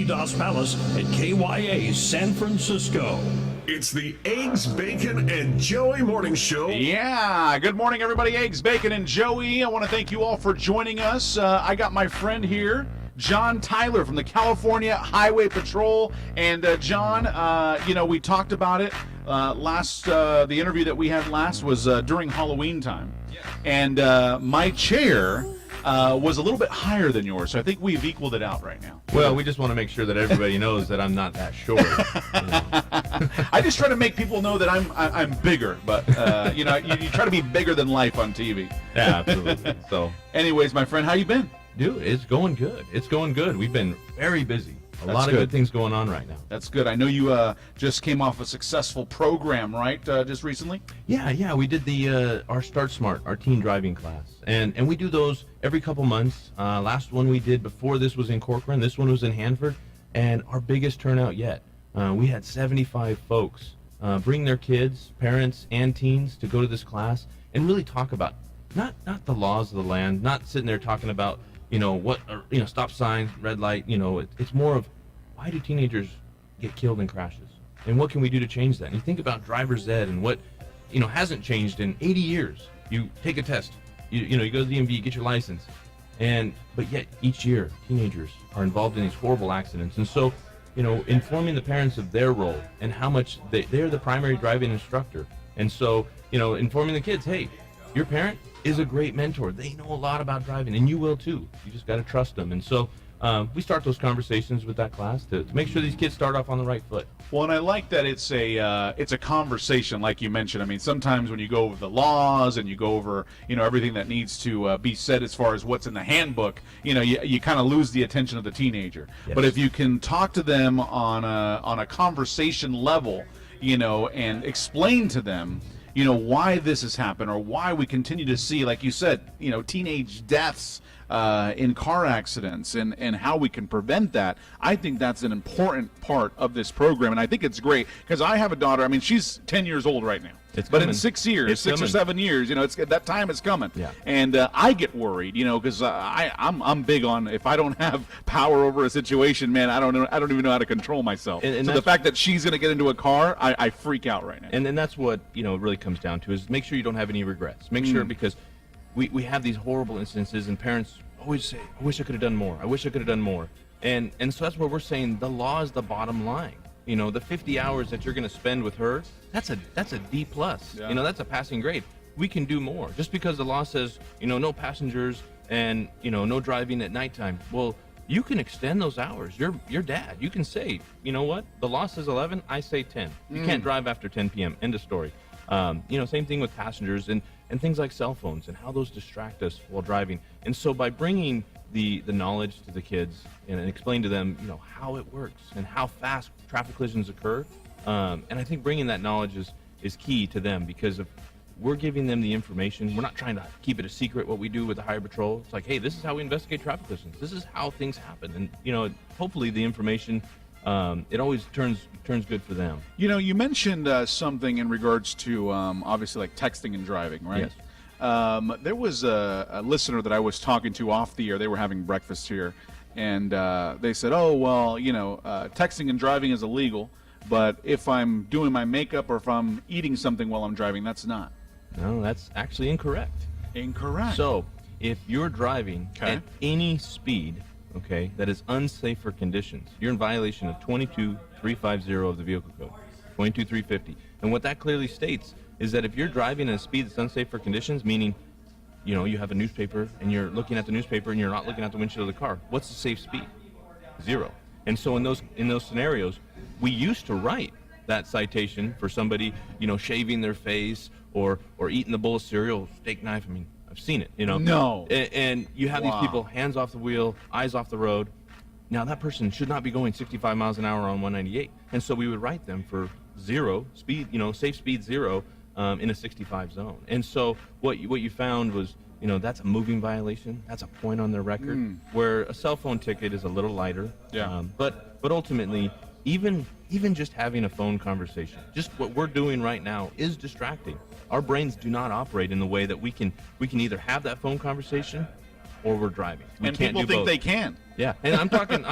Dos Palace and KYA San Francisco. It's the Eggs, Bacon, and Joey Morning Show. Yeah, good morning, everybody. Eggs, Bacon, and Joey. I want to thank you all for joining us. I got my friend here, John Tyler from the California Highway Patrol. And John, we talked about it the interview that we had last was during Halloween time. And my chair was a little bit higher than yours, so I think we've equaled it out right now. Well, we just want to make sure that everybody knows that I'm not that short. I just try to make people know that I'm bigger, but you try to be bigger than life on TV. Yeah, absolutely. So, anyways, my friend, how you been? Dude, it's going good. It's going good. We've been very busy. A lot of good things going on right now. That's good. I know you just came off a successful program, right? Just recently. Yeah. We did our Start Smart, our teen driving class, and we do those every couple months. Last one we did before this was in Corcoran. This one was in Hanford, and our biggest turnout yet. We had 75 folks bring their kids, parents, and teens to go to this class and really talk about not the laws of the land, not sitting there talking about stop signs, red light. It's more of why do teenagers get killed in crashes, and what can we do to change that? And you think about driver's ed and what hasn't changed in 80 years. You take a test, you go to the DMV, get your license, but yet each year teenagers are involved in these horrible accidents. And so, informing the parents of their role and how much they're the primary driving instructor. And so, informing the kids, hey, your parent is a great mentor. They know a lot about driving, and you will too. You just got to trust them. And so we start those conversations with that class to make sure these kids start off on the right foot. Well, and I like that it's a conversation, like you mentioned. I mean, sometimes when you go over the laws and you go over everything that needs to be said as far as what's in the handbook, you kind of lose the attention of the teenager. Yes. But if you can talk to them on a conversation level, and explain to them why this has happened, or why we continue to see, like you said, teenage deaths in car accidents, and how we can prevent that. I think that's an important part of this program, and I think it's great because I have a daughter. I mean, she's 10 years old right now. But in 6 years, 6 or 7 years, that time is coming. Yeah. And I get worried, because I'm big on, if I don't have power over a situation, man, I don't even know how to control myself. And so the fact that she's going to get into a car, I freak out right now. And then that's what it really comes down to, is make sure you don't have any regrets. Make sure, because we have these horrible instances, and parents always say, I wish I could have done more. I wish I could have done more. And so that's where we're saying the law is the bottom line. The 50 hours that you're going to spend with her, that's a D+. Yeah. That's a passing grade. We can do more. Just because the law says, no passengers and, no driving at nighttime. Well, you can extend those hours. You're dad. You can say, what? The law says 11, I say 10. You can't drive after 10 p.m. End of story. Same thing with passengers and things like cell phones and how those distract us while driving. And so by bringing the knowledge to the kids and explain to them, how it works and how fast traffic collisions occur. And I think bringing that knowledge is key to them, because if we're giving them the information, we're not trying to keep it a secret what we do with the Highway Patrol. It's like, hey, this is how we investigate traffic collisions. This is how things happen. And, hopefully the information, it always turns good for them. You mentioned something in regards to, obviously, like texting and driving, right? Yes. There was a listener that I was talking to off the air. They were having breakfast here, and they said, oh, well, texting and driving is illegal, but if I'm doing my makeup or if I'm eating something while I'm driving, that's not. No, that's actually incorrect. Incorrect. So if you're driving at any speed, that is unsafe for conditions, you're in violation of 22350 of the vehicle code, 22350. And what that clearly states is that if you're driving at a speed that's unsafe for conditions, meaning, you have a newspaper and you're looking at the newspaper and you're not looking at the windshield of the car, what's the safe speed? 0. And so in those scenarios, we used to write that citation for somebody, shaving their face or eating the bowl of cereal, steak knife. I mean, I've seen it, No. And you have these people, hands off the wheel, eyes off the road. Now that person should not be going 65 miles an hour on 198. And so we would write them for 0 speed, safe speed 0 in a 65 zone. And so what you found was, that's a moving violation. That's a point on their record, where a cell phone ticket is a little lighter. Yeah. But ultimately, even just having a phone conversation, just what we're doing right now is distracting. Our brains do not operate in the way that we can either have that phone conversation or we're driving. We And can't people do think both. they can. Yeah, and I'm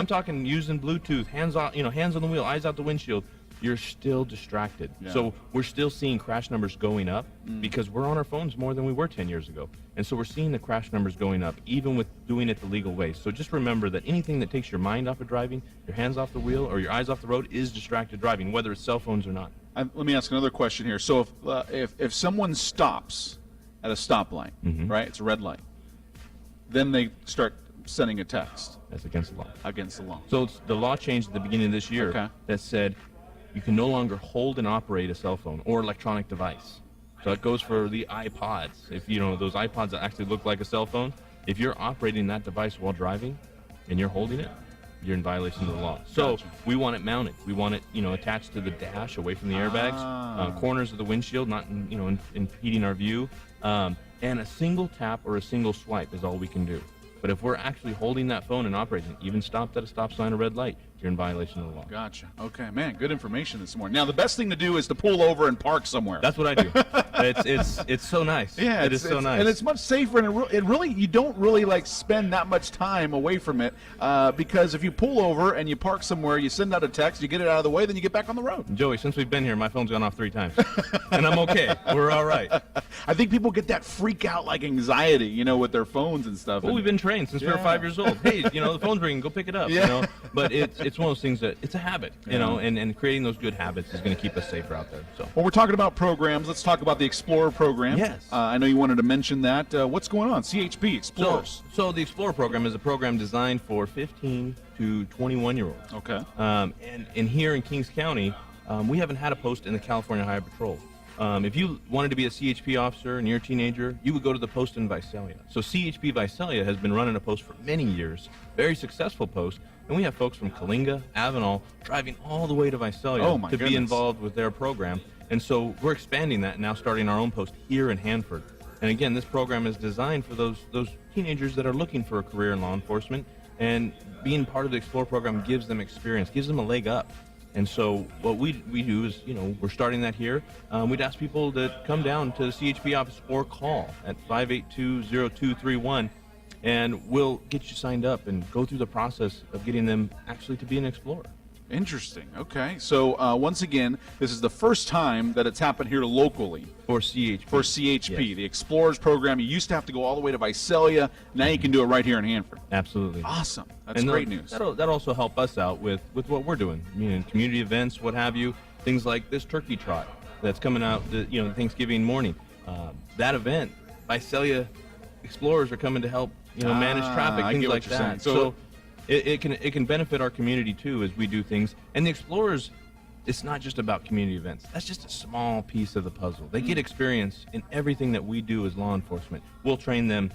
talking using Bluetooth, hands on the wheel, eyes out the windshield. You're still distracted. Yeah. So we're still seeing crash numbers going up because we're on our phones more than we were 10 years ago. And so we're seeing the crash numbers going up, even with doing it the legal way. So just remember that anything that takes your mind off of driving, your hands off the wheel, or your eyes off the road is distracted driving, whether it's cell phones or not. Let me ask another question here. So if someone stops at a stoplight, right, it's a red light, then they start sending a text That's against the law. against the law. So the law changed at the beginning of this year Okay. that said you can no longer hold and operate a cell phone or electronic device. So it goes for the iPods. If those iPods that actually look like a cell phone, if you're operating that device while driving and you're holding it, you're in violation of the law. So Gotcha. we want it mounted. We want it, attached to the dash, away from the airbags, corners of the windshield, not impeding our view. And a single tap or a single swipe is all we can do. But if we're actually holding that phone and operating it, even stopped at a stop sign or red light, you're in violation of the law. Gotcha. Okay, man, good information this morning. Now, the best thing to do is to pull over and park somewhere. That's what I do. It's so nice. Yeah, it is so nice. And it's much safer, and it really you don't really like spend that much time away from it because if you pull over and you park somewhere, you send out a text, you get it out of the way, then you get back on the road. Joey, since we've been here, my phone's gone off 3 times, and I'm okay. We're all right. I think people get that freak out like anxiety, with their phones and stuff. Well, we've been trained since we were 5 years old. Hey, the phone's ringing, go pick it up. Yeah. But it's one of those things that it's a habit, and creating those good habits is going to keep us safer out there. So. Well, we're talking about programs. Let's talk about the Explorer program. Yes. I know you wanted to mention that. What's going on? CHP, Explorers. So the Explorer program is a program designed for 15 to 21-year-olds. Okay. And here in Kings County, we haven't had a post in the California Highway Patrol. If you wanted to be a CHP officer and you're a teenager, you would go to the post in Visalia. So CHP Visalia has been running a post for many years, very successful post, and we have folks from Kalinga, Avenal, driving all the way to Visalia Oh, my to goodness. be involved with their program. And so we're expanding that and now starting our own post here in Hanford. And again, this program is designed for those teenagers that are looking for a career in law enforcement, and being part of the Explorer program gives them experience, gives them a leg up. And so what we do is, we're starting that here. We'd ask people to come down to the CHP office or call at 582-0231, and we'll get you signed up and go through the process of getting them actually to be an Explorer. Interesting. Okay. So once again, this is the first time that it's happened here locally. For CHP. For CHP, Yes. the Explorers program. You used to have to go all the way to Visalia. Now you can do it right here in Hanford. Absolutely. Awesome. That's And great news. That'll also help us out with what we're doing. Community events, what have you. Things like this turkey trot that's coming out, Thanksgiving morning. That event, Visalia Explorers are coming to help, manage traffic, I things get what like you're saying. that. So it can benefit our community too as we do things. And the Explorers, it's not just about community events. That's just a small piece of the puzzle. They get experience in everything that we do as law enforcement. We'll train them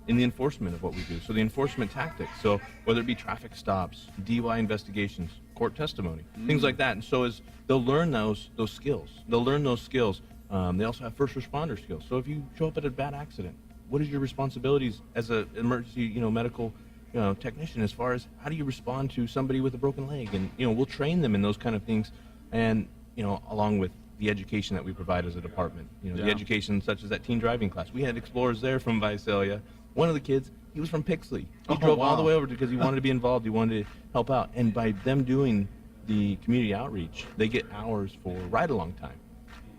in the enforcement of what we do. So the enforcement tactics. So whether it be traffic stops, DUI investigations, court testimony, things like that. And so as they'll learn those skills. They'll learn those skills. They also have first responder skills. So if you show up at a bad accident, what is your responsibilities as an emergency, medical technician as far as how do you respond to somebody with a broken leg? And, we'll train them in those kind of things. And, along with the education that we provide as a department, the education such as that teen driving class. We had Explorers there from Visalia. One of the kids, he was from Pixley. He drove all the way over because he wanted to be involved. He wanted to help out. And by them doing the community outreach, they get hours for ride-along time.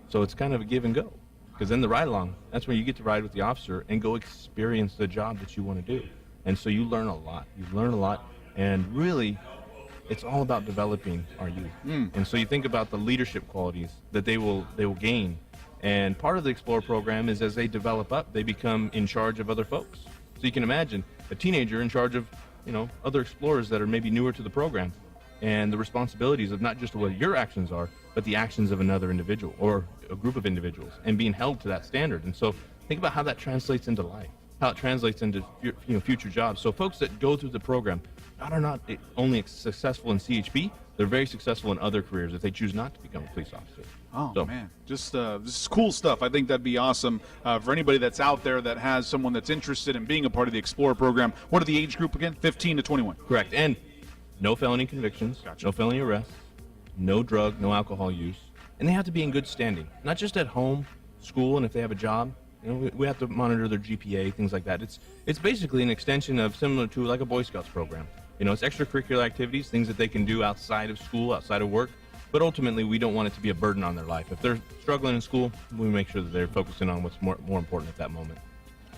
So it's kind of a give and go. Because then the ride-along, that's where you get to ride with the officer and go experience the job that you want to do. And so you learn a lot. You learn a lot. And really, it's all about developing our youth. And so you think about the leadership qualities that they will gain. And part of the Explorer program is as they develop up, they become in charge of other folks. So you can imagine a teenager in charge of, other explorers that are maybe newer to the program, and the responsibilities of not just what your actions are, but the actions of another individual or a group of individuals, and being held to that standard. And so think about how that translates into life, how it translates into future jobs. So folks that go through the program are not only successful in CHP, they're very successful in other careers if they choose not to become a police officer. Oh, man. Just this is cool stuff. I think that'd be awesome for anybody that's out there that has someone that's interested in being a part of the Explorer program. What are the age group again? 15 to 21. Correct. And no felony convictions, Gotcha. no felony arrests, no drug, no alcohol use. And they have to be in good standing, not just at home, school, and if they have a job, You know, we have to monitor their GPA, things like that. It's basically an extension of similar to like a Boy Scouts program. You know, it's extracurricular activities, things that they can do outside of school, outside of work. But ultimately, we don't want it to be a burden on their life. If they're struggling in school, we make sure that they're focusing on what's more important at that moment.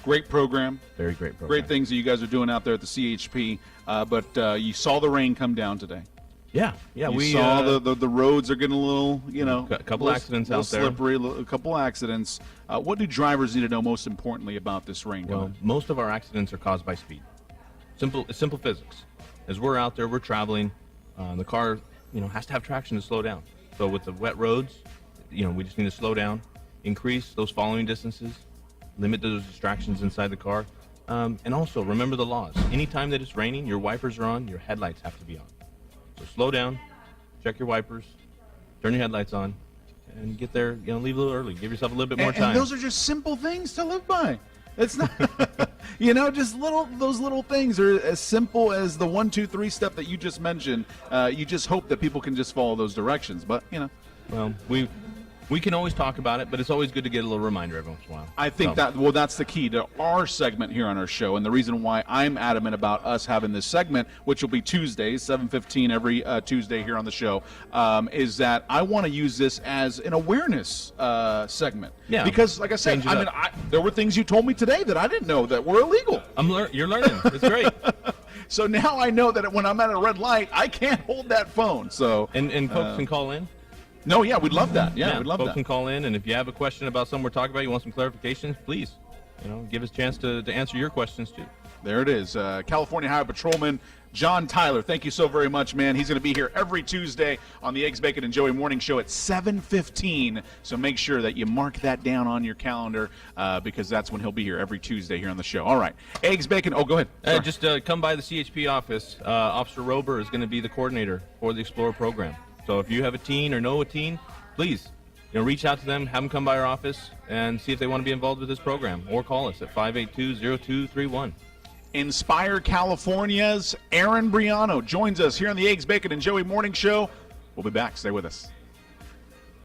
Great program. Very great program. Great things that you guys are doing out there at the CHP. But you saw the rain come down today. Yeah. We saw the roads are getting a little, a couple accidents out there. Slippery, a couple accidents. What do drivers need to know most importantly about this rain? Well, most of our accidents are caused by speed. Simple physics. As we're out there, we're traveling. The car, has to have traction to slow down. So with the wet roads, we just need to slow down, increase those following distances, limit those distractions inside the car, and also remember the laws. Anytime that it's raining, your wipers are on, your headlights have to be on. So slow down, check your wipers, turn your headlights on, and get there. Leave a little early. Give yourself a little bit more time. And those are just simple things to live by. It's not, just those little things are as simple as the 1, 2, 3 step that you just mentioned. You just hope that people can just follow those directions. But well, we can always talk about it, but it's always good to get a little reminder every once in a while. I think that's the key to our segment here on our show, and the reason why I'm adamant about us having this segment, which will be Tuesdays, 7:15 every Tuesday here on the show, is that I want to use this as an awareness segment. Yeah. Because, like I said, there were things you told me today that I didn't know that were illegal. You're learning. It's great. So now I know that when I'm at a red light, I can't hold that phone. So and folks can call in. No, yeah, we'd love that. Yeah, we'd love folks that. can call in, and if you have a question about something we're talking about, you want some clarifications, please, give us a chance to answer your questions too. There it is. California Highway Patrolman John Tyler, thank you so very much, man. He's going to be here every Tuesday on the Eggs, Bacon, and Joey Morning Show at 7:15. So make sure that you mark that down on your calendar because that's when he'll be here every Tuesday here on the show. All right. Eggs, Bacon. Oh, go ahead. Just come by the CHP office. Officer Rober is going to be the coordinator for the Explorer program. So if you have a teen or know a teen, please, reach out to them, have them come by our office, and see if they want to be involved with this program, or call us at 582-0231. Inspire California's Aaron Briano joins us here on the Eggs, Bacon, and Joey Morning Show. We'll be back. Stay with us.